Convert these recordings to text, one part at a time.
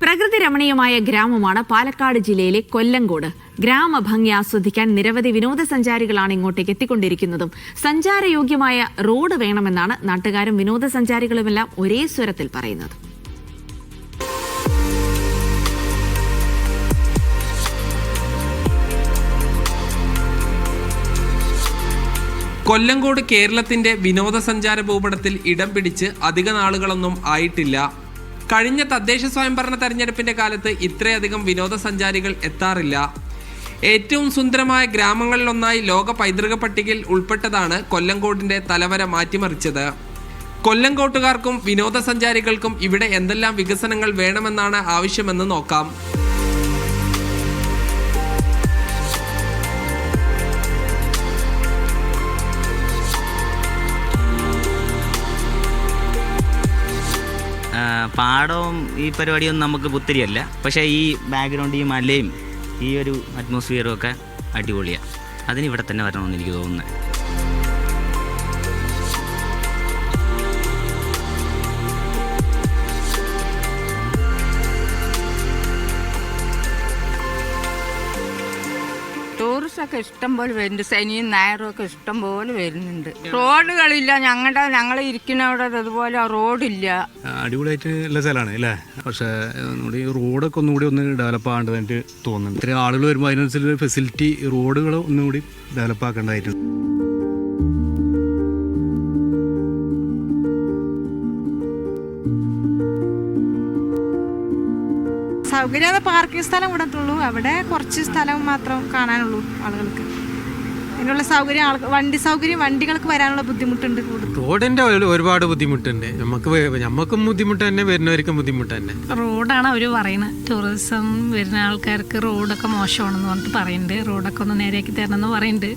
പ്രകൃതി രമണീയമായ ഗ്രാമമാണ് പാലക്കാട് ജില്ലയിലെ കൊല്ലങ്കോട്. ഗ്രാമഭംഗി ആസ്വദിക്കാൻ നിരവധി വിനോദസഞ്ചാരികളാണ് ഇങ്ങോട്ടേക്ക് എത്തിക്കൊണ്ടിരിക്കുന്നതും. സഞ്ചാരയോഗ്യമായ റോഡ് വേണമെന്നാണ് നാട്ടുകാരും വിനോദസഞ്ചാരികളുമെല്ലാം ഒരേ സ്വരത്തിൽ പറയുന്നത്. കൊല്ലങ്കോട് കേരളത്തിന്റെ വിനോദസഞ്ചാര ഭൂപടത്തിൽ ഇടം പിടിച്ച് അധിക നാളുകളൊന്നും ആയിട്ടില്ല. കഴിഞ്ഞ തദ്ദേശ സ്വയംഭരണ തെരഞ്ഞെടുപ്പിന്റെ കാലത്ത് ഇത്രയധികം വിനോദസഞ്ചാരികൾ എത്താറില്ല. ഏറ്റവും സുന്ദരമായ ഗ്രാമങ്ങളിലൊന്നായി ലോക പൈതൃക പട്ടികയിൽ ഉൾപ്പെട്ടതാണ് കൊല്ലങ്കോടിന്റെ തലവര മാറ്റിമറിച്ചത്. കൊല്ലങ്കോട്ടുകാർക്കും വിനോദസഞ്ചാരികൾക്കും ഇവിടെ എന്തെല്ലാം വികസനങ്ങൾ വേണമെന്നാണ് ആവശ്യമെന്ന് നോക്കാം. പാടവും ഈ പരിപാടിയൊന്നും നമുക്ക് പുത്തിരിയല്ല. പക്ഷേ ഈ ബാക്ക്ഗ്രൗണ്ട്, ഈ മലയും ഈ ഒരു അറ്റ്മോസ്ഫിയറും ഒക്കെ അടിപൊളിയാണ്. അതിന് ഇവിടെ തന്നെ വരണമെന്ന് എനിക്ക് തോന്നുന്നത്. ടൂറിസ്റ്റൊക്കെ ഇഷ്ടം പോലെ വരുന്നുണ്ട്. ശനിയും ഞായറും ഒക്കെ ഇഷ്ടം പോലെ വരുന്നുണ്ട്. റോഡുകളില്ല, ഞങ്ങൾ ഇരിക്കുന്നവിടെ അതുപോലെ റോഡില്ല. അടിപൊളിയായിട്ട് ഉള്ള സ്ഥലമാണ് അല്ലേ. പക്ഷേ നമ്മുടെ ഈ റോഡൊക്കെ ഒന്നുകൂടി ഒന്ന് ഡെവലപ്പ് ആകേണ്ടതായിട്ട് തോന്നുന്നുണ്ട്. ഇത്രയും ആളുകൾ വരുമ്പോൾ അതിനനുസരിച്ച് ഫെസിലിറ്റി റോഡുകൾ ഒന്നുകൂടി ഡെവലപ്പ് ആക്കേണ്ടതായിട്ടുണ്ട്. സൗകര്യത പാർക്കിംഗ് സ്ഥലം ഇവിടത്തുള്ളൂ. അവിടെ കുറച്ച് സ്ഥലം മാത്രം കാണാനുള്ളൂ ആളുകൾക്ക്. അതിനുള്ള സൗകര്യം, വണ്ടികൾക്ക് വരാനുള്ള ബുദ്ധിമുട്ടുണ്ട്. റോഡിന്റെ ഒരുപാട് ബുദ്ധിമുട്ടുണ്ട്. നമുക്കും ബുദ്ധിമുട്ട് തന്നെ, വരുന്നവർക്കും ബുദ്ധിമുട്ട് തന്നെ. റോഡാണ് അവർ പറയുന്നത്. ടൂറിസം വരുന്ന ആൾക്കാർക്ക് റോഡൊക്കെ മോശമാണെന്ന് പറഞ്ഞിട്ട് പറയുന്നുണ്ട്. റോഡൊക്കെ ഒന്ന് നേരെയാക്കി തരണമെന്ന് പറയുന്നുണ്ട്.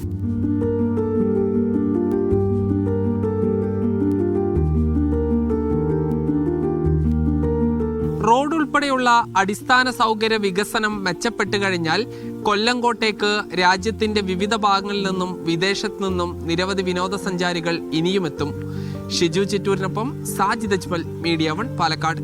റോഡ് ഉൾപ്പെടെയുള്ള അടിസ്ഥാന സൗകര്യ വികസനം മെച്ചപ്പെട്ടു കഴിഞ്ഞാൽ കൊല്ലങ്കോട്ടേക്ക് രാജ്യത്തിന്റെ വിവിധ ഭാഗങ്ങളിൽ നിന്നും വിദേശത്തു നിന്നും നിരവധി വിനോദസഞ്ചാരികൾ ഇനിയുമെത്തും. ഷിജു ചിറ്റൂരിനൊപ്പം സാജിദ് അജ്മൽ, മീഡിയ 1 പാലക്കാട്.